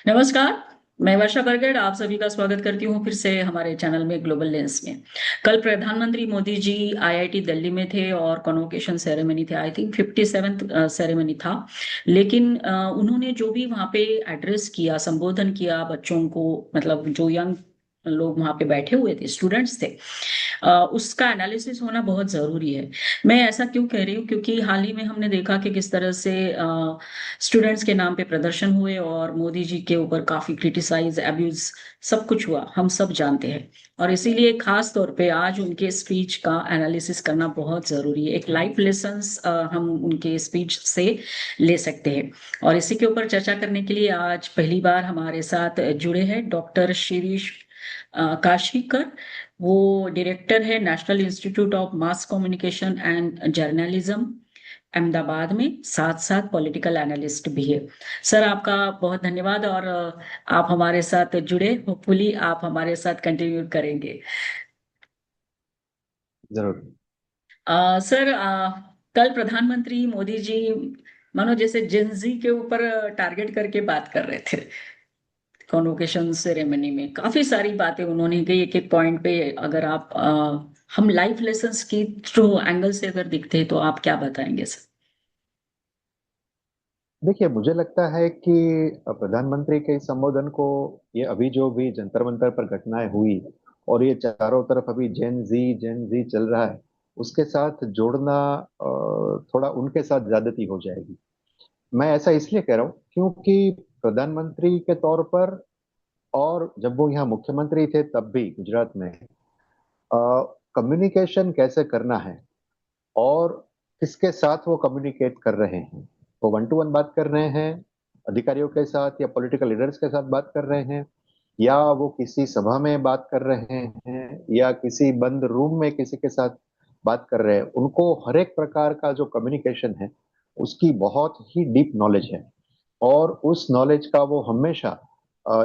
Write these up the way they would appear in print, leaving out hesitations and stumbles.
नमस्कार। मैं वर्षा बरगड़ आप सभी का स्वागत करती हूँ फिर से हमारे चैनल में ग्लोबल लेंस में। कल प्रधानमंत्री मोदी जी आईआईटी दिल्ली में थे और कॉन्वोकेशन सेरेमनी थे। आई थिंक 57th सेरेमनी था। लेकिन उन्होंने जो भी वहाँ पे एड्रेस किया, संबोधन किया बच्चों को, मतलब जो यंग लोग वहाँ पे बैठे हुए थे, स्टूडेंट्स थे, उसका एनालिसिस होना बहुत जरूरी है। मैं ऐसा क्यों कह रही हूँ, क्योंकि हाल ही में हमने देखा कि किस तरह से स्टूडेंट्स के नाम पे प्रदर्शन हुए और मोदी जी के ऊपर काफी क्रिटिसाइज, अब्यूज, सब कुछ हुआ, हम सब जानते हैं। और इसीलिए खास तौर पे आज उनके स्पीच का एनालिसिस करना बहुत जरूरी है। एक लाइफ लेसन्स हम उनके स्पीच से ले सकते हैं। और इसी के ऊपर चर्चा करने के लिए आज पहली बार हमारे साथ जुड़े हैं डॉक्टर शिरीष काशीकर। वो डायरेक्टर है national institute of mass communication and journalism, Ahmedabad में, साथ साथ पॉलिटिकल एनालिस्ट भी है। सर, आपका बहुत धन्यवाद। और आप हमारे साथ जुड़े, होपफुली आप हमारे साथ कंटिन्यू करेंगे। जरूर। सर, कल प्रधानमंत्री मोदी जी मानो जैसे जेंजी के ऊपर टारगेट करके बात कर रहे थे। कॉन्वोकेशन सेरेमनी में काफी सारी बातें उन्होंने कही, एक एक पॉइंट पे। अगर आप हम लाइफ लेसन्स की थ्रू एंगल से अगर दिखते हैं तो आप क्या बताएंगे सर? देखिए, मुझे लगता है कि प्रधानमंत्री के इस संबोधन को, ये अभी जो भी जंतर मंतर पर घटनाएं हुई और ये चारों तरफ अभी जेन जी चल रहा है, उसके साथ जोड़ना थोड़ा उनके साथ ज्यादती हो जाएगी। मैं ऐसा इसलिए कह रहा हूँ क्योंकि प्रधानमंत्री के तौर पर, और जब वो यहाँ मुख्यमंत्री थे तब भी गुजरात में, कम्युनिकेशन कैसे करना है और किसके साथ वो कम्युनिकेट कर रहे हैं। वो वन टू वन बात कर रहे हैं अधिकारियों के साथ, या पॉलिटिकल लीडर्स के साथ बात कर रहे हैं, या वो किसी सभा में बात कर रहे हैं, या किसी बंद रूम में किसी के साथ बात कर रहे हैं, उनको हर एक प्रकार का जो कम्युनिकेशन है उसकी बहुत ही डीप नॉलेज है। और उस नॉलेज का वो हमेशा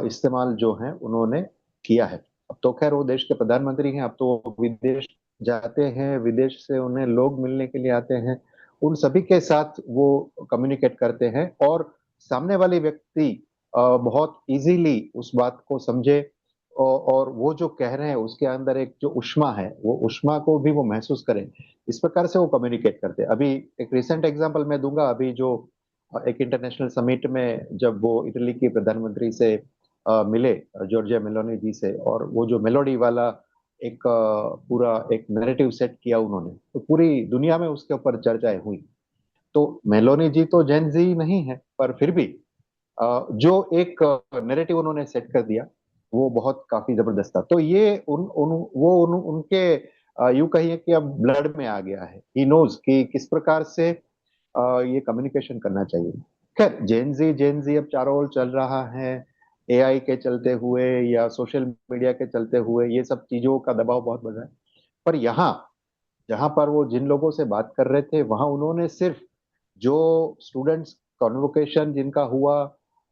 इस्तेमाल जो है उन्होंने किया है। अब तो खैर वो देश के प्रधानमंत्री हैं, अब तो वो विदेश जाते हैं, विदेश से उन्हें लोग मिलने के लिए आते हैं, उन सभी के साथ वो कम्युनिकेट करते हैं, और सामने वाले व्यक्ति बहुत इजीली उस बात को समझे, और वो जो कह रहे हैं उसके अंदर एक जो उष्मा है, वो उष्मा को भी वो महसूस करें। इस प्रकार से वो कम्युनिकेट करते हैं। अभी एक रिसेंट एग्जांपल मैं दूंगा। अभी जो एक इंटरनेशनल समिट में जब वो इटली की प्रधानमंत्री से मिले, जॉर्जिया मेलोनी जी से, और वो जो मेलोडी वाला एक पूरा एक नैरेटिव सेट किया उन्होंने, तो पूरी दुनिया में उसके ऊपर चर्चाएं हुई। तो मेलोनी जी तो जेन जी नहीं है, पर फिर भी जो एक नैरेटिव उन्होंने सेट कर दिया, वो बहुत काफी जबरदस्त था। तो ये उनके यूं कहिए कि अब ब्लड में आ गया है। ही नोज कि किस प्रकार से ये कम्युनिकेशन करना चाहिए। खैर, जेन जी अब चारों ओर चल रहा है, एआई के चलते हुए या सोशल मीडिया के चलते हुए, ये सब चीजों का दबाव बहुत बढ़ा है। पर यहाँ जहां पर वो जिन लोगों से बात कर रहे थे, वहां उन्होंने सिर्फ जो स्टूडेंट्स कॉन्वोकेशन जिनका हुआ,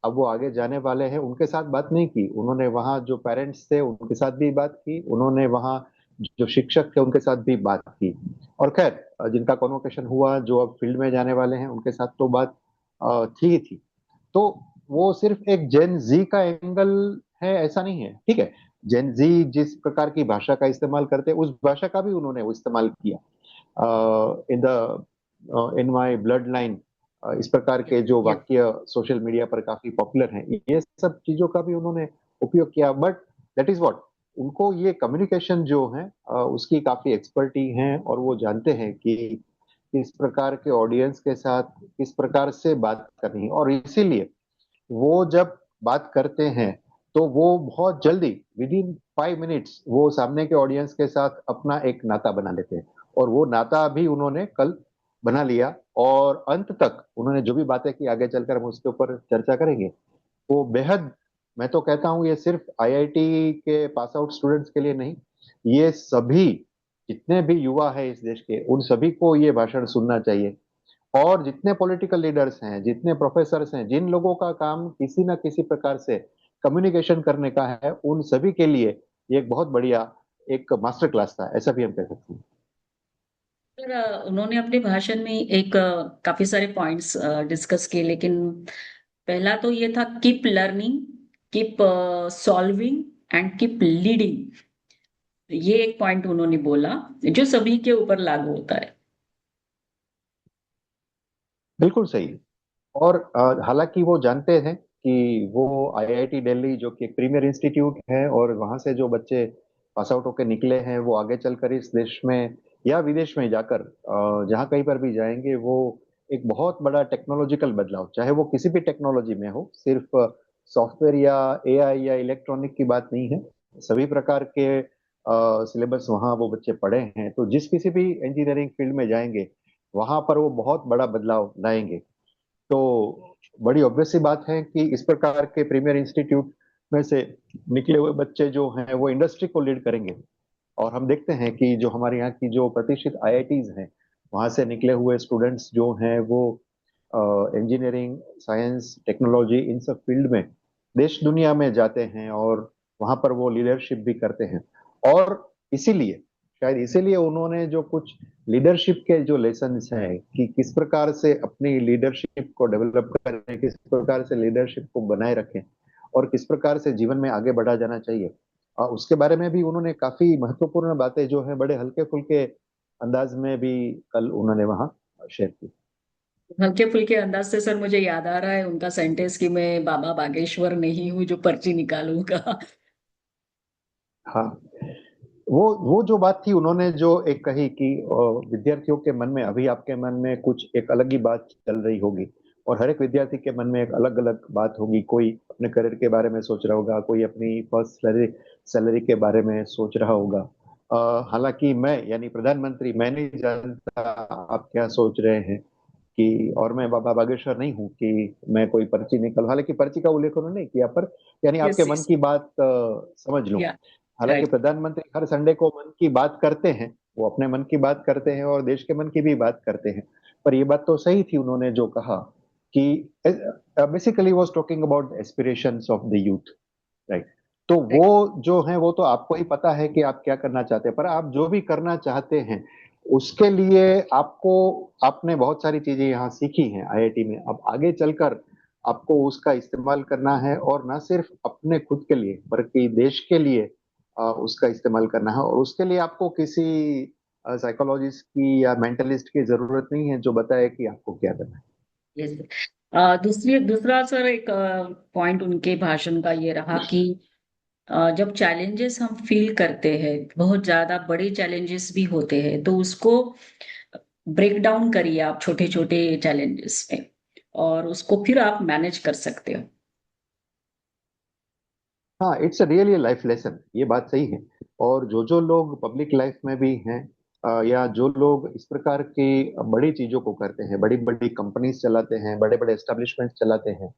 अब वो आगे जाने वाले हैं, उनके साथ बात नहीं की। उन्होंने वहां जो पेरेंट्स थे उनके साथ भी बात की, उन्होंने वहां जो शिक्षक थे उनके साथ भी बात की। और खैर, जिनका कॉन्वोकेशन हुआ, जो अब फील्ड में जाने वाले हैं, उनके साथ तो बात थी ही थी। तो वो सिर्फ एक जेन जी का एंगल है ऐसा नहीं है, ठीक है। जेन जी जिस प्रकार की भाषा का इस्तेमाल करते हैं, उस भाषा का भी उन्होंने वो इस्तेमाल किया। In the in my blood line, इस प्रकार के जो यस। वाक्य सोशल मीडिया पर काफी पॉपुलर हैं, ये सब चीजों का भी उन्होंने उपयोग किया। बट दैट इज व्हाट, उनको ये कम्युनिकेशन जो है उसकी काफी एक्सपर्टी है, और वो जानते हैं कि किस प्रकार के ऑडियंस के साथ किस प्रकार से बात करनी है। और इसीलिए वो जब बात करते हैं तो वो बहुत जल्दी, विद इन 5 मिनट्स, वो सामने के ऑडियंस के साथ अपना एक नाता बना लेते हैं। और वो नाता भी उन्होंने कल बना लिया, और अंत तक उन्होंने जो भी बातें की, आगे चलकर हम उसके ऊपर चर्चा करेंगे, वो बेहद, मैं तो कहता हूँ ये सिर्फ आईआईटी के पास आउट स्टूडेंट्स के लिए नहीं, ये सभी जितने भी युवा है इस देश के, उन सभी को ये भाषण सुनना चाहिए। और जितने पॉलिटिकल लीडर्स हैं, जितने प्रोफेसर्स हैं, जिन लोगों का काम किसी ना किसी प्रकार से कम्युनिकेशन करने का है, उन सभी के लिए ये एक बहुत बढ़िया एक मास्टर क्लास था, ऐसा भी हम कह सकते हैं। सर, उन्होंने अपने भाषण में एक काफी सारे पॉइंट्स डिस्कस किए, लेकिन पहला तो ये था keep learning, keep solving and keep leading, ये एक पॉइंट उन्होंने बोला जो सभी के ऊपर लागू होता है। बिल्कुल सही। और हालांकि वो जानते हैं कि वो आईआईटी दिल्ली जो कि एक प्रीमियर इंस्टीट्यूट है, और वहां से जो बच्चे पास आउट होकर निकले हैं वो आगे चलकर इस देश में या विदेश में जाकर जहाँ कहीं पर भी जाएंगे, वो एक बहुत बड़ा टेक्नोलॉजिकल बदलाव, चाहे वो किसी भी टेक्नोलॉजी में हो, सिर्फ सॉफ्टवेयर या एआई या इलेक्ट्रॉनिक की बात नहीं है। सभी प्रकार के सिलेबस वहाँ वो बच्चे पढ़े हैं, तो जिस किसी भी इंजीनियरिंग फील्ड में जाएंगे वहां पर वो बहुत बड़ा बदलाव लाएंगे। तो बड़ी ऑब्वियस सी बात है कि इस प्रकार के प्रीमियर इंस्टीट्यूट में से निकले हुए बच्चे जो हैं वो इंडस्ट्री को लीड करेंगे। और हम देखते हैं कि जो हमारे यहाँ की जो प्रतिष्ठित आईआईटीज हैं, वहां से निकले हुए स्टूडेंट्स जो हैं वो इंजीनियरिंग, साइंस, टेक्नोलॉजी, इन सब फील्ड में देश दुनिया में जाते हैं, और वहां पर वो लीडरशिप भी करते हैं। और इसीलिए, शायद इसीलिए उन्होंने जो कुछ लीडरशिप के जो लेसन्स हैं कि किस प्रकार से अपनी लीडरशिप को डेवलप करें, किस प्रकार से लीडरशिप को बनाए रखें, और किस प्रकार से जीवन में आगे बढ़ा जाना चाहिए, उसके बारे में भी उन्होंने काफी महत्वपूर्ण बातें जो है बड़े हल्के फुल्के अंदाज में भी कल उन्होंने वहां शेयर की। हल्के फुल्के अंदाज से सर मुझे याद आ रहा है उनका सेंटेंस कि मैं बाबा बागेश्वर नहीं हूँ जो पर्ची निकालूंगा। हाँ, वो जो बात थी उन्होंने जो एक कही कि विद्यार्थियों के मन में, अभी आपके मन में कुछ एक अलग ही बात चल रही होगी, और हर एक विद्यार्थी के मन में एक अलग अलग बात होगी। कोई अपने करियर के बारे में सोच रहा होगा, कोई अपनी फर्स्ट सैलरी सैलरी के बारे में सोच रहा होगा। हालांकि मैं, यानी प्रधानमंत्री, मैं नहीं जानता आप क्या सोच रहे हैं कि, और मैं बाबा बागेश्वर नहीं हूँ कि मैं कोई पर्ची निकल, हालांकि पर्ची का उल्लेख उन्होंने नहीं किया, पर यानी आपके यस मन यस। की बात समझ लूं। या हालांकि राइट। प्रधानमंत्री हर संडे को मन की बात करते हैं, वो अपने मन की बात करते हैं और देश के मन की भी बात करते हैं। पर ये बात तो सही थी उन्होंने जो कहा कि basically was talking about aspirations of the youth, right. तो वो जो है वो तो आपको ही पता है कि आप क्या करना चाहते हैं, पर आप जो भी करना चाहते हैं उसके लिए आपको, आपने बहुत सारी चीजें यहाँ सीखी हैं आईआईटी में, अब आगे चलकर आपको उसका इस्तेमाल करना है, और ना सिर्फ अपने खुद के लिए बल्कि देश के लिए उसका इस्तेमाल करना है। और उसके लिए आपको किसी साइकोलॉजिस्ट की या मेंटलिस्ट की जरूरत नहीं है जो बताए कि आपको क्या करना है। यस। दूसरा सर एक पॉइंट उनके भाषण का ये रहा कि जब चैलेंजेस हम फील करते हैं, बहुत ज्यादा बड़े चैलेंजेस भी होते हैं, तो उसको ब्रेक डाउन करिए आप छोटे छोटे चैलेंजेस में, और उसको फिर आप मैनेज कर सकते हो। हाँ, इट्स रियली लाइफ लेसन, ये बात सही है। और जो लोग पब्लिक लाइफ में भी हैं, या जो लोग इस प्रकार की बड़ी चीजों को करते हैं, बड़ी बड़ी कंपनीज चलाते हैं, बड़े बड़े एस्टेब्लिशमेंट चलाते हैं,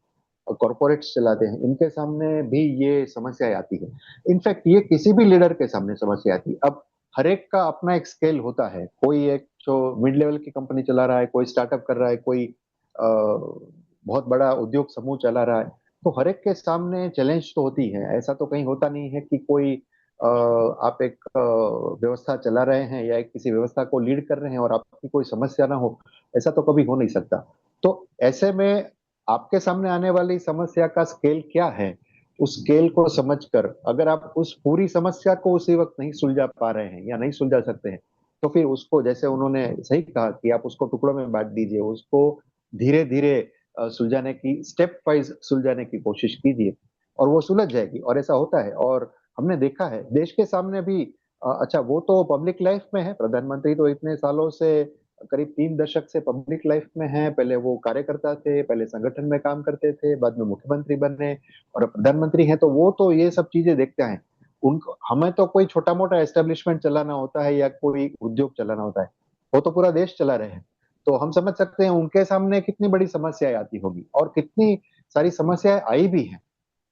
कॉरपोरेट्स चलाते हैं, इनके सामने भी ये समस्याएं आती है। इनफैक्ट ये किसी भी लीडर के सामने समस्या आती है। अब हर एक का अपना एक स्केल होता है, कोई एक जो मिड लेवल की कंपनी चला रहा है, कोई स्टार्टअप कर रहा है, कोई बहुत बड़ा उद्योग समूह चला रहा है। तो हर एक के सामने चैलेंज तो होती है। ऐसा तो कहीं होता नहीं है कि कोई आप एक व्यवस्था चला रहे हैं या एक किसी व्यवस्था को लीड कर रहे हैं और आपकी कोई समस्या ना हो, ऐसा तो कभी हो नहीं सकता। तो ऐसे में आपके सामने आने वाली समस्या का स्केल क्या है, उस स्केल को समझकर अगर आप उस पूरी समस्या को उसी वक्त नहीं सुलझा पा रहे हैं या नहीं सुलझा सकते हैं, तो फिर उसको, जैसे उन्होंने सही कहा कि आप उसको टुकड़ों में बांट दीजिए, उसको धीरे धीरे सुलझाने की, स्टेप वाइज सुलझाने की कोशिश कीजिए, और वो सुलझ जाएगी। और ऐसा होता है, और हमने देखा है देश के सामने भी। अच्छा, वो तो पब्लिक लाइफ में है, प्रधानमंत्री तो इतने सालों से, करीब 3 दशक से पब्लिक लाइफ में है। पहले वो कार्यकर्ता थे, पहले संगठन में काम करते थे, बाद में मुख्यमंत्री बने, और अब प्रधानमंत्री हैं, तो वो तो ये सब चीजें देखते हैं। उनको, हमें तो कोई छोटा मोटा एस्टेब्लिशमेंट चलाना होता है या कोई उद्योग चलाना होता है, वो तो पूरा देश चला रहे हैं। तो हम समझ सकते हैं उनके सामने कितनी बड़ी समस्याएं आती होगी, और कितनी सारी समस्याएं आई भी हैं।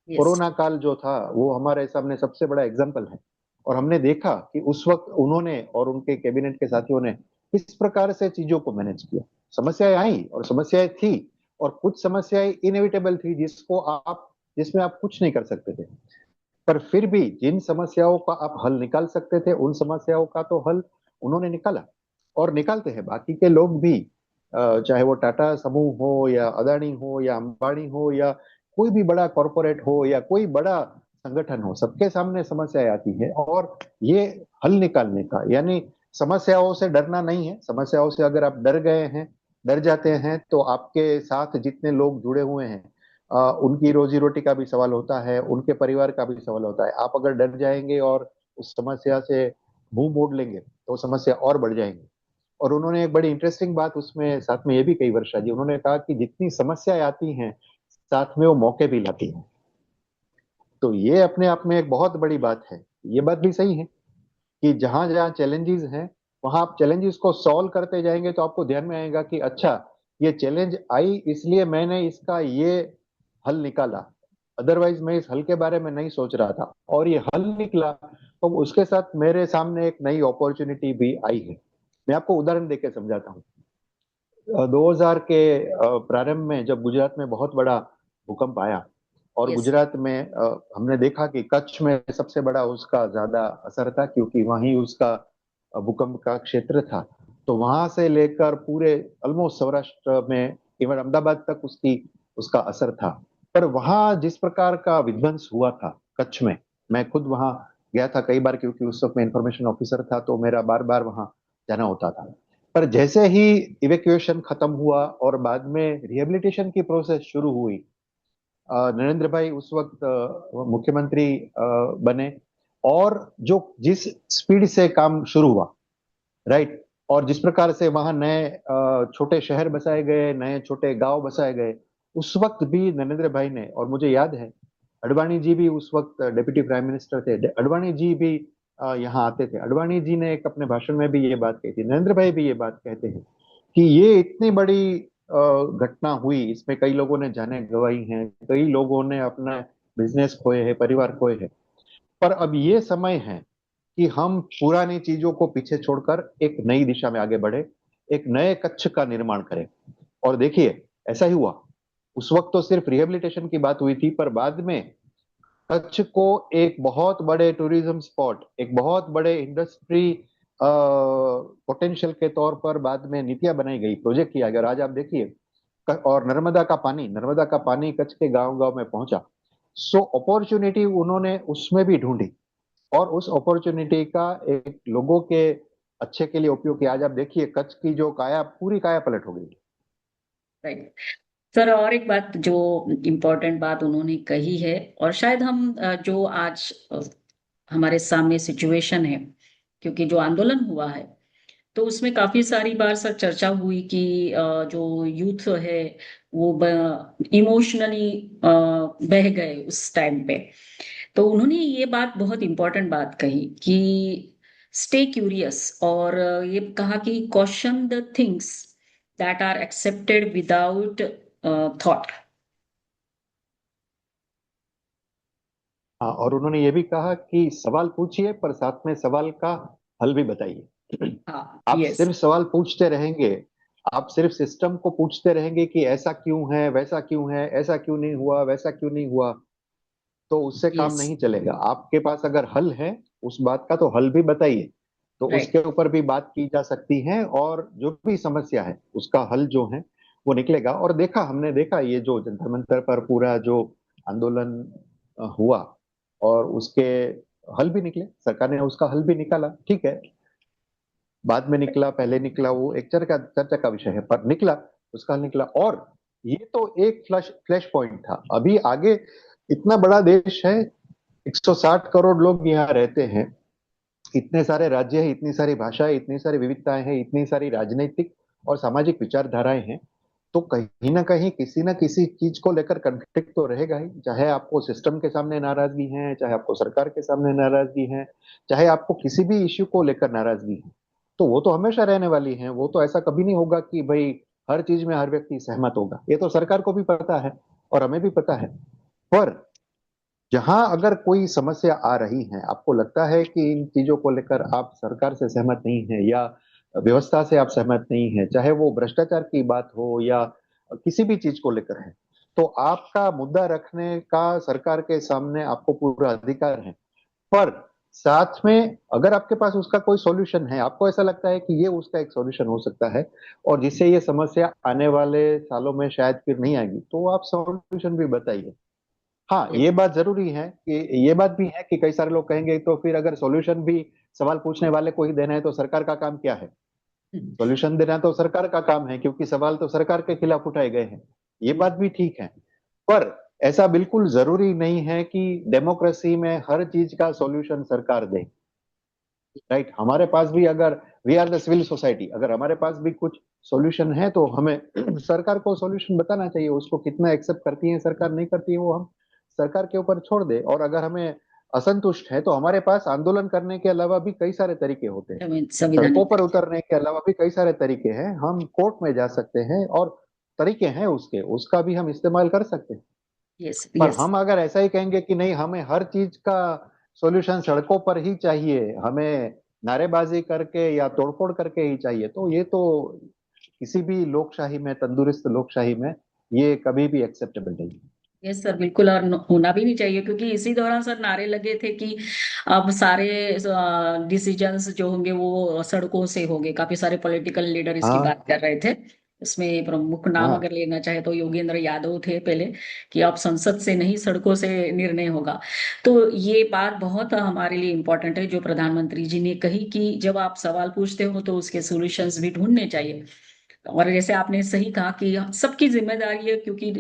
यस। कोरोना काल जो था वो हमारे सामने सबसे बड़ा एग्जाम्पल है। और हमने देखा कि उस वक्त उन्होंने और उनके कैबिनेट के साथियों ने किस प्रकार से चीजों को मैनेज किया। समस्याएं आई और समस्याएं थी, और कुछ समस्याएं इनएविटेबल थी जिसको आप, जिसमें आप कुछ नहीं कर सकते थे। पर फिर भी जिन समस्याओं का आप हल निकाल सकते थे, उन समस्याओं का तो हल उन्होंने निकाला, और निकालते हैं बाकी के लोग भी। चाहे वो टाटा समूह हो या अदानी हो या अंबानी हो या कोई भी बड़ा कॉरपोरेट हो या कोई बड़ा संगठन हो, सबके सामने समस्याएं आती है, और ये हल निकालने का, यानी समस्याओं से डरना नहीं है। समस्याओं से अगर आप डर गए हैं, डर जाते हैं, तो आपके साथ जितने लोग जुड़े हुए हैं, उनकी रोजी रोटी का भी सवाल होता है, उनके परिवार का भी सवाल होता है। आप अगर डर जाएंगे और उस समस्या से मुंह मोड़ लेंगे तो समस्या और बढ़ जाएंगी। और उन्होंने एक बड़ी इंटरेस्टिंग बात उसमें साथ में ये भी कही, वर्षा जी, उन्होंने कहा कि जितनी समस्याएं आती हैं, साथ में वो मौके भी लाती हैं। तो ये अपने आप में एक बहुत बड़ी बात है। ये बात भी सही है कि जहां जहां चैलेंजेस हैं, वहां आप चैलेंजेस को सॉल्व करते जाएंगे तो आपको ध्यान में आएगा कि अच्छा, ये चैलेंज आई इसलिए मैंने इसका ये हल निकाला, अदरवाइज मैं इस हल के बारे में नहीं सोच रहा था, और ये हल निकला, तो उसके साथ मेरे सामने एक नई अपॉर्चुनिटी भी आई है। मैं आपको उदाहरण देके समझाता हूँ। 2000 के प्रारंभ में जब गुजरात में बहुत बड़ा भूकंप आया, और यस। गुजरात में हमने देखा कि कच्छ में सबसे बड़ा उसका ज्यादा असर था, क्योंकि वहीं उसका भूकंप का क्षेत्र था। तो वहां से लेकर पूरे ऑलमोस्ट सौराष्ट्र में, इवन अहमदाबाद तक उसका असर था। पर वहां जिस प्रकार का विध्वंस हुआ था कच्छ में, मैं खुद वहां गया था कई बार, क्योंकि उस वक्त मैं इंफॉर्मेशन ऑफिसर था, तो मेरा बार बार वहां जाना होता था। पर जैसे ही इवेक्यूएशन खत्म हुआ और बाद में रिहेबिलिटेशन की प्रोसेस शुरू हुई, नरेंद्र भाई उस वक्त मुख्यमंत्री बने, और जो जिस स्पीड से काम शुरू हुआ, राइट, और जिस प्रकार से वहां नए छोटे शहर बसाए गए, नए छोटे गांव बसाए गए, उस वक्त भी नरेंद्र भाई ने, और मुझे याद है अडवाणी जी भी उस वक्त डिप्टी प्राइम मिनिस्टर थे, अडवाणी जी भी यहाँ आते थे। अडवाणी जी ने एक अपने भाषण में भी ये बात कही थी, नरेंद्र भाई भी ये बात कहते हैं कि ये इतनी बड़ी घटना हुई, इसमें कई लोगों ने जानें गंवाई हैं, कई लोगों ने अपना बिजनेस खोए हैं, परिवार खोए हैं। पर अब ये समय है कि हम पुरानी चीजों को पीछे छोड़कर एक नई दिशा में आगे बढ़े, एक नए कच्छ का निर्माण करें। और देखिए, ऐसा ही हुआ। उस वक्त तो सिर्फ रिहेबिलिटेशन की बात हुई थी, पर बाद में कच्छ को एक बहुत बड़े टूरिज्म स्पॉट, एक बहुत बड़े इंडस्ट्री पोटेंशियल के तौर पर बाद में नीतियां बनाई गई, प्रोजेक्ट किया गया। और आज आप देखिए, और नर्मदा का पानी कच्छ के गांव गांव में पहुंचा। सो अपॉर्चुनिटी उन्होंने उसमें भी ढूंढी, और उस अपॉर्चुनिटी का एक लोगों के अच्छे के लिए उपयोग किया। आज आप देखिए, कच्छ की जो काया, पूरी काया पलट हो गई। राइट सर, और एक बात जो इम्पोर्टेंट बात उन्होंने कही है, और शायद हम जो आज हमारे सामने सिचुएशन है, क्योंकि जो आंदोलन हुआ है तो उसमें काफी सारी बार सर चर्चा हुई कि जो यूथ है वो इमोशनली बह गए उस टाइम पे। तो उन्होंने ये बात, बहुत इंपॉर्टेंट बात कही कि स्टे क्यूरियस, और ये कहा कि question the things that are accepted without thought. हाँ, और उन्होंने ये भी कहा कि सवाल पूछिए, पर साथ में सवाल का हल भी बताइए। हाँ, आप यस। सिर्फ सवाल पूछते रहेंगे, आप सिर्फ सिस्टम को पूछते रहेंगे कि ऐसा क्यों है, वैसा क्यों है, ऐसा क्यों नहीं हुआ, वैसा क्यों नहीं हुआ, तो उससे काम यस। नहीं चलेगा। आपके पास अगर हल है उस बात का, तो हल भी बताइए, तो राइट। उसके ऊपर भी बात की जा सकती है, और जो भी समस्या है उसका हल जो है वो निकलेगा। और हमने देखा ये जो जंतर मंतर पर पूरा जो आंदोलन हुआ, और उसके हल भी निकले, सरकार ने उसका हल भी निकाला, ठीक है, बाद में निकला, पहले निकला, वो एक चर्चा का विषय है, पर निकला, उसका हल निकला। और ये तो एक फ्लैश पॉइंट था। अभी आगे इतना बड़ा देश है, 160 करोड़ लोग यहाँ रहते हैं, इतने सारे राज्य हैं, इतनी सारी भाषाएं, इतनी सारी विविधताएं हैं, इतनी सारी राजनीतिक और सामाजिक विचारधाराएं हैं। तो कहीं ना कहीं किसी ना किसी चीज को लेकर कंफ्लिक्ट तो रहेगा ही, चाहे आपको सिस्टम के सामने नाराजगी है, चाहे आपको सरकार के सामने नाराजगी है, चाहे आपको किसी भी इश्यू को लेकर नाराजगी है। तो वो तो हमेशा रहने वाली है। वो तो ऐसा कभी नहीं होगा कि भाई हर चीज में हर व्यक्ति सहमत होगा। ये तो सरकार को भी पता है और हमें भी पता है। पर जहां अगर कोई समस्या आ रही है, आपको लगता है कि इन चीजों को लेकर आप सरकार से सहमत नहीं है, या व्यवस्था से आप सहमत नहीं है, चाहे वो भ्रष्टाचार की बात हो या किसी भी चीज को लेकर है, तो आपका मुद्दा रखने का सरकार के सामने आपको पूरा अधिकार है। पर साथ में अगर आपके पास उसका कोई सॉल्यूशन है, आपको ऐसा लगता है कि ये उसका एक सॉल्यूशन हो सकता है, और जिससे ये समस्या आने वाले सालों में शायद फिर नहीं आएगी, तो आप सॉल्यूशन भी बताइए। हाँ, ये बात जरूरी है कि ये बात भी है कि कई सारे लोग कहेंगे तो फिर अगर सॉल्यूशन भी सवाल पूछने वाले को ही देना है तो सरकार का काम क्या है? सॉल्यूशन देना तो सरकार का काम है, क्योंकि सवाल तो सरकार के खिलाफ उठाए गए हैं। ये बात भी ठीक है, पर ऐसा बिल्कुल जरूरी नहीं है कि डेमोक्रेसी में हर चीज का सॉल्यूशन सरकार दे। राइट, हमारे पास भी अगर we are the civil society, अगर हमारे पास भी कुछ सॉल्यूशन है तो हमें सरकार को सॉल्यूशन बताना चाहिए। उसको कितना एक्सेप्ट करती है सरकार, नहीं करती है, वो हम सरकार के ऊपर छोड़ दे। और अगर हमें असंतुष्ट है तो हमारे पास आंदोलन करने के अलावा भी कई सारे तरीके होते हैं। सड़कों संविधानिक। पर उतरने के अलावा भी कई सारे तरीके हैं, हम कोर्ट में जा सकते हैं और तरीके हैं उसके, उसका भी हम इस्तेमाल कर सकते हैं। यस पर यस। हम अगर ऐसा ही कहेंगे कि नहीं, हमें हर चीज का सॉल्यूशन सड़कों पर ही चाहिए, हमें नारेबाजी करके या तोड़फोड़ करके ही चाहिए, तो ये तो किसी भी लोकशाही में, तंदुरुस्त लोकशाही में, ये कभी भी एक्सेप्टेबल नहीं है। यस सर, बिल्कुल। और होना भी नहीं चाहिए, क्योंकि इसी दौरान सर नारे लगे थे कि अब सारे डिसीजंस जो होंगे वो सड़कों से होंगे। काफी सारे पॉलिटिकल लीडर इसकी हाँ बात कर रहे थे। इसमें प्रमुख नाम हाँ अगर लेना चाहे तो योगेंद्र यादव थे पहले, कि अब संसद से नहीं सड़कों से निर्णय होगा। तो ये बात बहुत हमारे लिए इम्पोर्टेंट है जो प्रधानमंत्री जी ने कही, कि जब आप सवाल पूछते हो तो उसके सॉल्यूशंस भी ढूंढने चाहिए। और जैसे आपने सही कहा कि सबकी जिम्मेदारी है, क्योंकि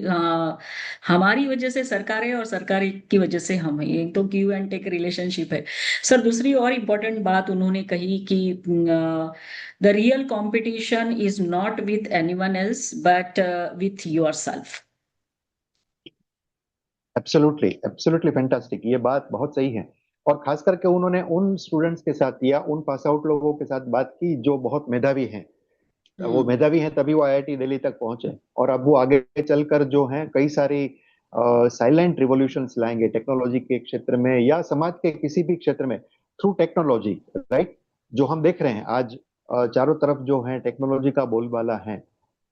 हमारी वजह से सरकार है और सरकार की वजह से हम हैं। ये तो गिव एंड टेक रिलेशनशिप है। सर दूसरी और इम्पोर्टेंट बात उन्होंने कही कि the real competition is not with anyone else but with your self. Absolutely, absolutely fantastic, ये बात बहुत सही है। और खास करके उन्होंने उन स्टूडेंट्स के साथ या उन पास आउट लोगों के साथ बात की जो बहुत मेधावी हैं। वो हम्म। मेधावी हैं तभी वो आईआईटी दिल्ली तक पहुंचे, और अब वो आगे चलकर जो हैं कई सारी साइलेंट रिवॉल्यूशंस लाएंगे टेक्नोलॉजी के क्षेत्र में या समाज के किसी भी क्षेत्र में, थ्रू टेक्नोलॉजी। राइट, जो हम देख रहे हैं आज चारों तरफ जो है टेक्नोलॉजी का बोलबाला है,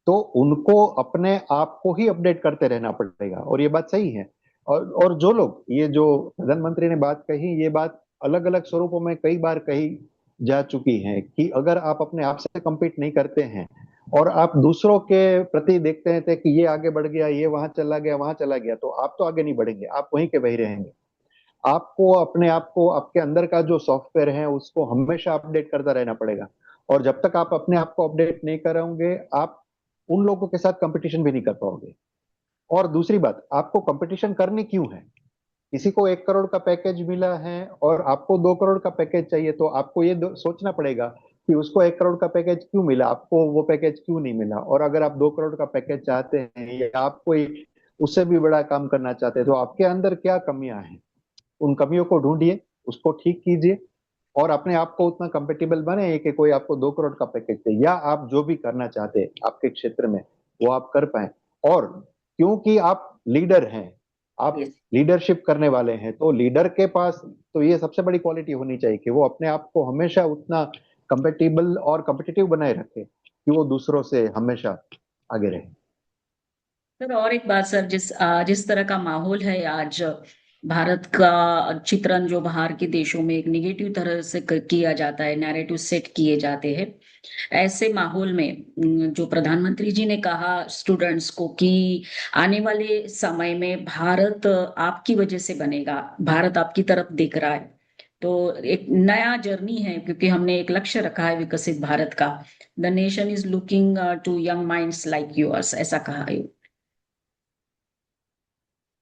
तो उनको अपने आप को ही अपडेट करते रहना पड़ेगा। और ये बात सही है। और जो लोग, ये जो प्रधानमंत्री ने बात कही, ये बात अलग अलग स्वरूपों में कई बार कही जा चुकी है कि अगर आप अपने आप से compete नहीं करते हैं और आप दूसरों के प्रति देखते हैं कि ये आगे बढ़ गया, ये वहां चला गया, वहां चला गया, तो आप तो आगे नहीं बढ़ेंगे, आप वहीं के वहीं रहेंगे। आपको अपने आप को, आपके अंदर का जो सॉफ्टवेयर है उसको हमेशा अपडेट करता रहना पड़ेगा। और जब तक आप अपने आप को अपडेट नहीं करोगे, आप उन लोगों के साथ कंपटीशन भी नहीं कर पाओगे। और दूसरी बात, आपको कंपटीशन करनी क्यों है? किसी को 1 करोड़ का पैकेज मिला है और आपको 2 करोड़ का पैकेज चाहिए, तो आपको ये सोचना पड़ेगा कि उसको 1 करोड़ का पैकेज क्यों मिला, आपको वो पैकेज क्यों नहीं मिला। और अगर आप 2 करोड़ का पैकेज चाहते हैं या आप कोई उससे भी बड़ा काम करना चाहते हैं, तो आपके अंदर क्या कमियां हैं, उन कमियों को ढूंढिए, उसको ठीक कीजिए, और अपने आप को उतना कंपेटेबल बने कि कोई आपको 2 करोड़ का पैकेज दे, या आप जो भी करना चाहते हैं आपके क्षेत्र में वो आप कर पाए। और क्योंकि आप लीडर हैं, आप यस लीडरशिप करने वाले हैं, तो लीडर के पास तो ये सबसे बड़ी क्वालिटी होनी चाहिए कि वो अपने आप को हमेशा उतना कंपेटेबल और कम्पिटिटिव बनाए रखे कि वो दूसरों से हमेशा आगे रहे। सर, और एक बात सर, जिस तरह का माहौल है आज, भारत का चित्रण जो बाहर के देशों में एक निगेटिव तरह से किया जाता है, नैरेटिव सेट किए जाते हैं। ऐसे माहौल में जो प्रधानमंत्री जी ने कहा स्टूडेंट्स को कि आने वाले समय में भारत आपकी वजह से बनेगा, भारत आपकी तरफ देख रहा है। तो एक नया जर्नी है, क्योंकि हमने एक लक्ष्य रखा है विकसित भारत का। The nation is looking to young minds like yours, ऐसा कहा है।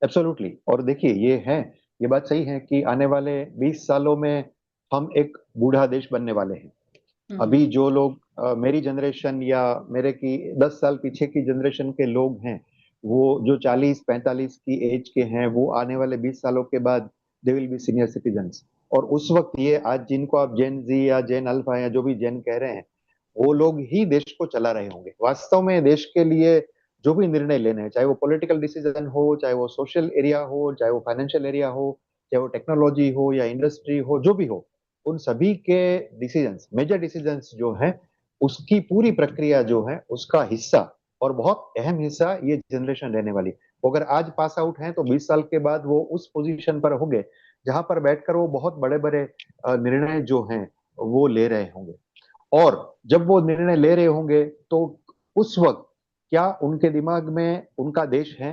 एब्सोल्युटली। और देखिए, ये है, ये बात सही है कि आने वाले 20 सालों में हम एक बूढ़ा देश बनने वाले हैं। हम्म। अभी जो लोग मेरी जनरेशन या मेरे की 10 साल पीछे की जनरेशन के लोग हैं, वो जो 40-45 की एज के हैं, वो आने वाले 20 सालों के बाद they will be senior citizens. और उस वक्त ये आज जिनको आप जेन जी या जेन अल्फा या जो भी जेन कह रहे हैं, वो लोग ही देश को चला रहे होंगे वास्तव में। देश के लिए जो भी निर्णय लेने हैं, चाहे वो पॉलिटिकल डिसीजन हो, चाहे वो सोशल एरिया हो, चाहे वो फाइनेंशियल एरिया हो, चाहे वो टेक्नोलॉजी हो या इंडस्ट्री हो, जो भी हो, उन सभी के डिसीजंस, मेजर डिसीजंस जो है, उसकी पूरी प्रक्रिया जो है, उसका हिस्सा और बहुत अहम हिस्सा ये जनरेशन रहने वाली। वो अगर आज पास आउट हैं तो 20 साल के बाद वो उस पोजीशन पर होंगे जहां पर बैठकर वो बहुत बड़े बड़े निर्णय जो हैं वो ले रहे होंगे। और जब वो निर्णय ले रहे होंगे तो उस वक्त क्या उनके दिमाग में उनका देश है,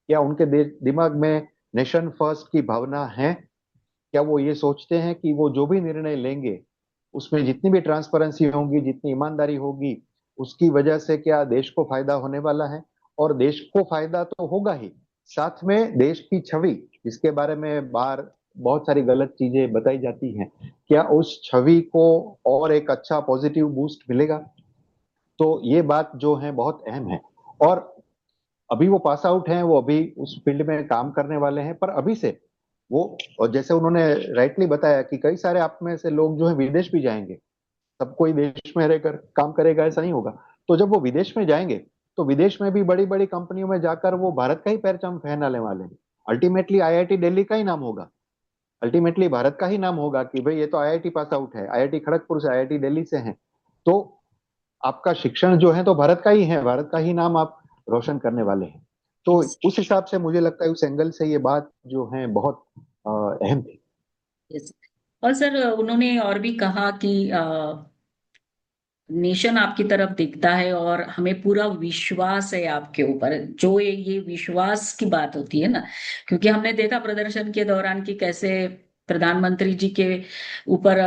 क्या उनके दिमाग में नेशन फर्स्ट की भावना है? क्या वो ये सोचते हैं कि वो जो भी निर्णय लेंगे उसमें जितनी भी ट्रांसपेरेंसी होगी, जितनी ईमानदारी होगी, उसकी वजह से क्या देश को फायदा होने वाला है? और देश को फायदा तो होगा ही, साथ में देश की छवि, जिसके बारे में बाहर बहुत सारी गलत चीजें बताई जाती हैं, क्या उस छवि को और एक अच्छा पॉजिटिव बूस्ट मिलेगा? तो ये बात जो है बहुत अहम है। और अभी वो पास आउट हैं, वो अभी उस फील्ड में काम करने वाले हैं, पर अभी से वो, और जैसे उन्होंने राइटली बताया कि कई सारे आप में से लोग जो है विदेश भी जाएंगे, सब कोई देश में रहकर काम करेगा ऐसा नहीं होगा। तो जब वो विदेश में जाएंगे तो विदेश में भी बड़ी बड़ी कंपनियों में जाकर वो भारत का ही परचम फहराने वाले हैं। अल्टीमेटली आईआईटी दिल्ली का ही नाम होगा, अल्टीमेटली भारत का ही नाम होगा कि भाई ये तो आईआईटी पास आउट है, आईआईटी खड़गपुर से, आईआईटी दिल्ली से है। तो आपका शिक्षण जो है तो भारत का ही है, भारत का ही नाम आप रोशन करने वाले हैं। तो यस। उस हिसाब से मुझे लगता है उस एंगल से ये बात जो है बहुत अहम थी। यस। और सर उन्होंने और भी कहा कि नेशन आपकी तरफ दिखता है और हमें पूरा विश्वास है आपके ऊपर, जो ये विश्वास की बात होती है ना, क्योंकि हमने देखा प्रदर्शन के दौरान कि कैसे प्रधानमंत्री जी के ऊपर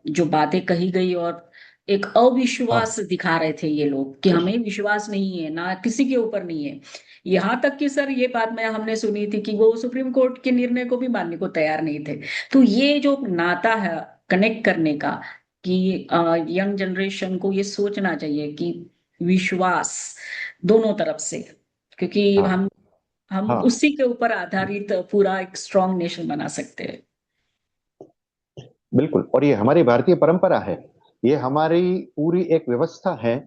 जो बातें कही गई और एक अविश्वास हाँ दिखा रहे थे ये लोग कि हमें विश्वास नहीं है ना, किसी के ऊपर नहीं है। यहाँ तक कि सर ये बात मैं हमने सुनी थी कि वो सुप्रीम कोर्ट के निर्णय को भी मानने को तैयार नहीं थे। तो ये जो नाता है कनेक्ट करने का, कि यंग जनरेशन को ये सोचना चाहिए कि विश्वास दोनों तरफ से, क्योंकि हाँ हम हाँ, उसी के ऊपर आधारित पूरा एक स्ट्रांग नेशन बना सकते हैं। बिल्कुल। और ये हमारी भारतीय परंपरा है, ये हमारी पूरी एक व्यवस्था है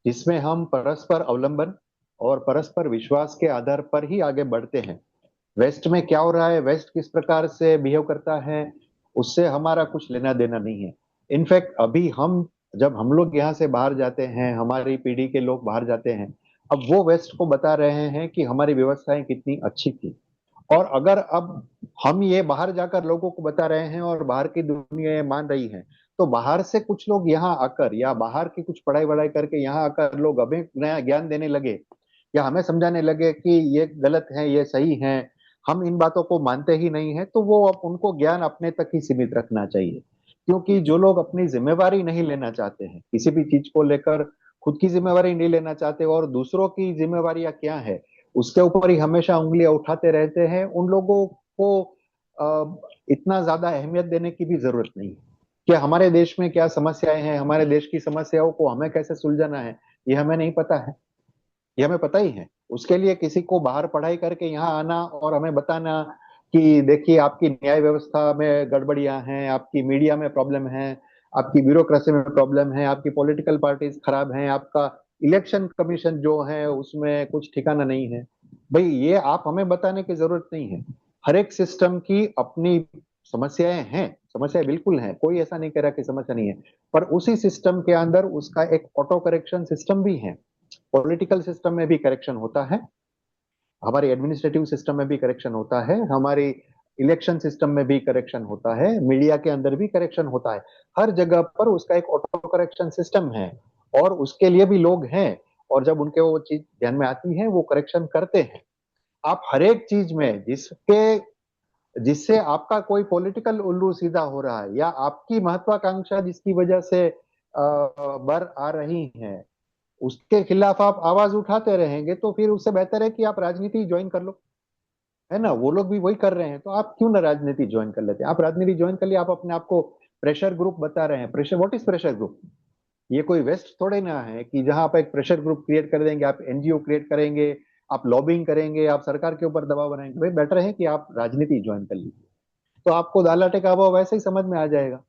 जिसमें हम परस्पर अवलंबन और परस्पर विश्वास के आधार पर ही आगे बढ़ते हैं। वेस्ट में क्या हो रहा है, वेस्ट किस प्रकार से बिहेव करता है, उससे हमारा कुछ लेना देना नहीं है। इनफैक्ट अभी हम, जब हम लोग यहाँ से बाहर जाते हैं, हमारी पीढ़ी के लोग बाहर जाते हैं, अब वो वेस्ट को बता रहे हैं कि हमारी व्यवस्थाएं कितनी अच्छी थी। और अगर अब हम ये बाहर जाकर लोगों को बता रहे हैं और बाहर की दुनिया ये मान रही है, तो बाहर से कुछ लोग यहाँ आकर या बाहर की कुछ पढ़ाई वढ़ाई करके यहाँ आकर लोग हमें नया ज्ञान देने लगे या हमें समझाने लगे कि ये गलत है ये सही है, हम इन बातों को मानते ही नहीं है, तो वो अब उनको ज्ञान अपने तक ही सीमित रखना चाहिए। क्योंकि जो लोग अपनी जिम्मेवारी नहीं लेना चाहते हैं किसी भी चीज को लेकर, खुद की जिम्मेवारी नहीं लेना चाहते और दूसरों की जिम्मेवारियां क्या है उसके ऊपर ही हमेशा उंगलियां उठाते रहते हैं, उन लोगों को इतना ज्यादा अहमियत देने की भी जरूरत नहीं है कि हमारे देश में क्या समस्याएं हैं, हमारे देश की समस्याओं को हमें कैसे सुलझाना है, ये हमें नहीं पता है। ये हमें पता ही है। उसके लिए किसी को बाहर पढ़ाई करके यहाँ आना और हमें बताना कि देखिए आपकी न्याय व्यवस्था में गड़बड़ियां हैं, आपकी मीडिया में प्रॉब्लम है, आपकी ब्यूरोक्रेसी में प्रॉब्लम है, आपकी पॉलिटिकल पार्टीज खराब हैं, आपका इलेक्शन कमीशन जो है उसमें कुछ ठिकाना नहीं है, भाई ये आप हमें बताने की जरूरत नहीं है। हर एक सिस्टम की अपनी समस्याएं हैं, समस्याएं बिल्कुल हैं, कोई ऐसा नहीं कह रहा कि समस्या नहीं है, पर उसी सिस्टम के अंदर उसका एक ऑटो करेक्शन सिस्टम भी है। पॉलिटिकल सिस्टम में भी करेक्शन होता है, हमारे एडमिनिस्ट्रेटिव सिस्टम में भी करेक्शन होता है, हमारी इलेक्शन सिस्टम में भी करेक्शन होता है, मीडिया के अंदर भी करेक्शन होता है। हर जगह पर उसका एक ऑटो करेक्शन सिस्टम है और उसके लिए भी लोग हैं, और जब उनके वो चीज ध्यान में आती है वो करेक्शन करते हैं। आप हर एक चीज में जिससे आपका कोई पॉलिटिकल उल्लू सीधा हो रहा है या आपकी महत्वाकांक्षा जिसकी वजह से बर आ रही है, उसके खिलाफ आप आवाज उठाते रहेंगे तो फिर उससे बेहतर है कि आप राजनीति ज्वाइन कर लो। है ना, वो लोग भी वही कर रहे हैं, तो आप क्यों ना राजनीति ज्वाइन कर लेते हैं? आप राजनीति ज्वाइन कर लिए, आप अपने आप को प्रेशर ग्रुप बता रहे हैं। Pressure, what is pressure group? ये कोई वेस्ट थोड़े ना है कि जहां आप एक प्रेशर ग्रुप क्रिएट कर देंगे, आप एनजीओ क्रिएट करेंगे, आप लॉबिंग करेंगे, आप सरकार के ऊपर दबाव बनाएंगे। भाई बेटर है कि आप राजनीति ज्वाइन कर लीजिए, तो आपको दालाटे का भाव वैसे ही समझ में आ जाएगा।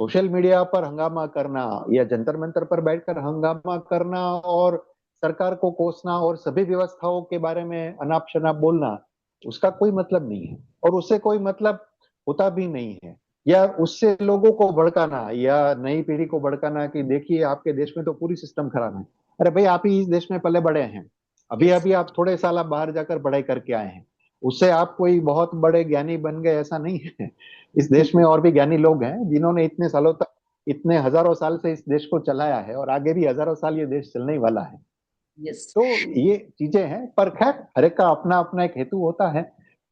सोशल मीडिया पर हंगामा करना या जंतर मंतर पर बैठकर हंगामा करना और सरकार को कोसना और सभी व्यवस्थाओं के बारे में अनाप शनाप बोलना, उसका कोई मतलब नहीं है और उससे कोई मतलब होता भी नहीं है। या उससे लोगों को भड़काना या नई पीढ़ी को भड़काना कि देखिए आपके देश में तो पूरी सिस्टम खराब है। अरे भाई आप ही इस देश में पले बड़े हैं, अभी यस। अभी आप थोड़े साल आप बाहर जाकर पढ़ाई करके आए हैं, उससे आप कोई बहुत बड़े ज्ञानी बन गए ऐसा नहीं है। इस देश में और भी ज्ञानी लोग हैं जिन्होंने इतने सालों तक, इतने हजारों साल से इस देश को चलाया है और आगे भी हजारों साल ये देश चलने ही वाला है। यस। तो ये चीजें हैं, पर खैर हर एक का अपना अपना एक हेतु होता है।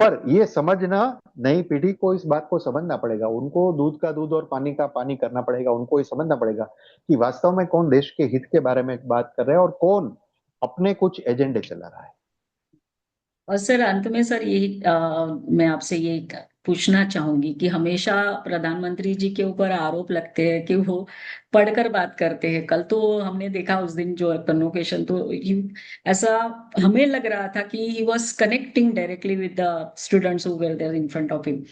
पर ये समझना, नई पीढ़ी को इस बात को समझना पड़ेगा, उनको दूध का दूध और पानी का पानी करना पड़ेगा, उनको ये समझना पड़ेगा कि वास्तव में कौन देश के हित के बारे में बात कर रहा है और कौन अपने कुछ एजेंडे चला रहा है। और सर अंत में सर यही मैं आपसे ये पूछना चाहूंगी कि हमेशा प्रधानमंत्री जी के ऊपर आरोप लगते हैं कि वो पढ़कर बात करते हैं। कल तो हमने देखा उस दिन जो कन्वोकेशन, तो ऐसा हमें लग रहा था कि he was connecting directly with the students who were there in front of him.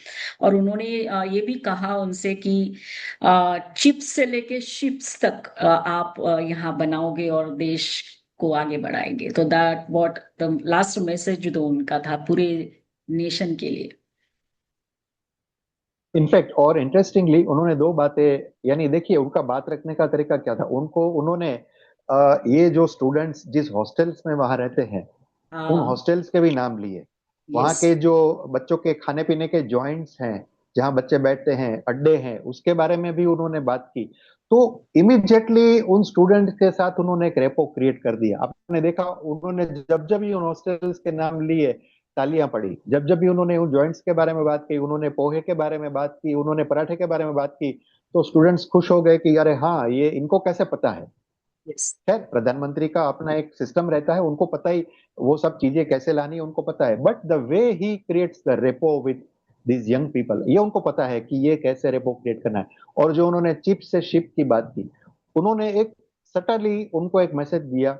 और उन्होंने ये भी कहा उनसे कि चिप्स से लेके शिप्स तक आप यहाँ बनाओगे और देश को आगे बढ़ाएंगे। तो that what the last message जो उनका था पूरे नेशन के लिए। इनफैक्ट और इंटरेस्टिंगली उन्होंने दो बातें, यानी देखिए उनका बात रखने का तरीका क्या था, उन्होंने ये जो स्टूडेंट्स जिस हॉस्टल्स में वहां रहते हैं उन हाँ। हॉस्टल्स के भी नाम लिए, वहां यस। के जो बच्चों के खाने पीने के जॉइंट्स हैं, जहां बच्चे बैठते हैं, अड्डे हैं, उसके बारे में भी उन्होंने बात की। तो इमिडिएटली उन स्टूडेंट के साथ उन्होंने एक रेपो क्रिएट कर दिया। आपने देखा उन्होंने जब जब भी उन हॉस्टल्स के नाम लिए तालियां पड़ी, जब जब भी उन्होंने उन जॉइंट्स के बारे में बात की, उन्होंने पोहे के बारे में बात की, उन्होंने पराठे के बारे में बात की, तो स्टूडेंट्स खुश हो गए कि अरे हाँ, ये इनको कैसे पता है। यस। खैर प्रधानमंत्री का अपना एक सिस्टम रहता है, उनको पता ही वो सब चीजें कैसे लानी है, उनको पता है, but the way he creates the rapport with these young people, ये उनको पता है कि ये कैसे रेपो क्रिएट करना है। और जो उन्होंने चिप से शिप की बात की, उन्होंने एक सटली उनको एक मैसेज दिया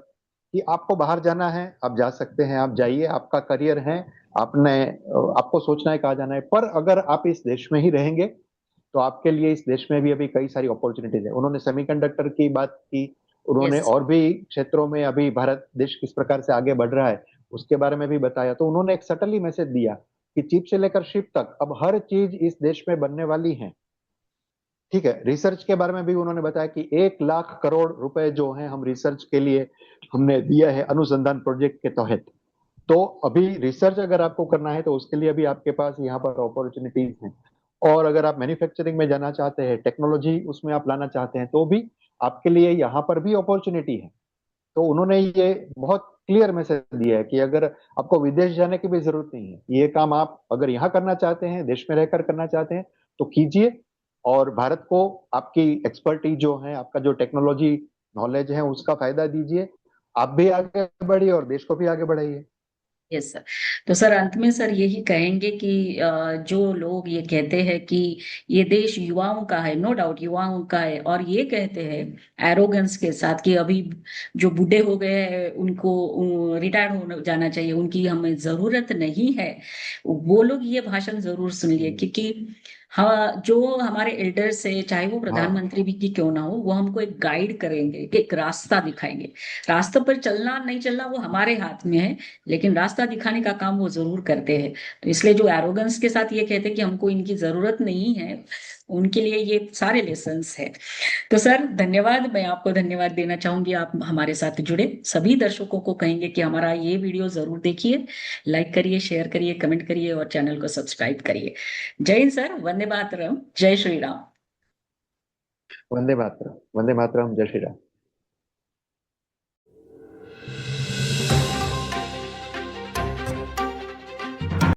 कि आपको बाहर जाना है, आप जा सकते हैं, आप जाइए, आपका करियर है, आपने आपको सोचना है कहाँ जाना है, पर अगर आप इस देश में ही रहेंगे तो आपके लिए इस देश में भी अभी कई सारी अपॉर्चुनिटीज है। उन्होंने सेमीकंडक्टर की बात की, उन्होंने यस। और भी क्षेत्रों में अभी भारत देश किस प्रकार से आगे बढ़ रहा है उसके बारे में भी बताया। तो उन्होंने एक सटली मैसेज दिया कि चिप से लेकर शिप तक अब हर चीज इस देश में बनने वाली है। ठीक है, रिसर्च के बारे में भी उन्होंने बताया कि 1 लाख करोड़ रुपए जो है हम रिसर्च के लिए हमने दिया है अनुसंधान प्रोजेक्ट के तहत। तो अभी रिसर्च अगर आपको करना है तो उसके लिए भी आपके पास यहाँ पर अपॉर्चुनिटीज हैं। और अगर आप मैन्युफैक्चरिंग में जाना चाहते हैं, टेक्नोलॉजी उसमें आप लाना चाहते हैं, तो भी आपके लिए यहाँ पर भी अपॉर्चुनिटी है। तो उन्होंने ये बहुत क्लियर मैसेज दिया है कि अगर आपको विदेश जाने की भी जरूरत नहीं है, ये काम आप अगर यहाँ करना चाहते हैं, देश में रहकर करना चाहते हैं, तो कीजिए। और भारत को आपकी एक्सपर्टीज जो है, आपका जो टेक्नोलॉजी नॉलेज है, उसका फायदा दीजिए। आप भी आगे बढ़िए और देश को भी आगे बढ़ाइए। Yes sir. तो सर अंत में सर यही कहेंगे कि जो लोग ये कहते हैं कि ये देश युवाओं का है, नो डाउट युवाओं का है, और ये कहते हैं एरोगेंस के साथ कि अभी जो बूढ़े हो गए हैं उनको रिटायर हो जाना चाहिए, उनकी हमें जरूरत नहीं है, वो लोग ये भाषण जरूर सुन लिए। हम्म, क्योंकि हाँ, जो हमारे एल्डर्स है चाहे वो हाँ। प्रधानमंत्री भी की क्यों ना हो, वो हमको एक गाइड करेंगे, एक रास्ता दिखाएंगे। रास्ते पर चलना नहीं चलना वो हमारे हाथ में है, लेकिन रास्ता दिखाने का काम वो जरूर करते हैं। तो इसलिए जो एरोगेंस के साथ ये कहते हैं कि हमको इनकी जरूरत नहीं है, उनके लिए ये सारे लेसन्स है। तो सर धन्यवाद, मैं आपको धन्यवाद देना चाहूंगी, आप हमारे साथ जुड़े। सभी दर्शकों को कहेंगे कि हमारा ये वीडियो जरूर देखिए, लाइक करिए, शेयर करिए, कमेंट करिए और चैनल को सब्सक्राइब करिए। जय हिंद सर, वंदे मातरम, जय श्री राम। वंदे मातरम, वंदे मातरम, जय श्री राम।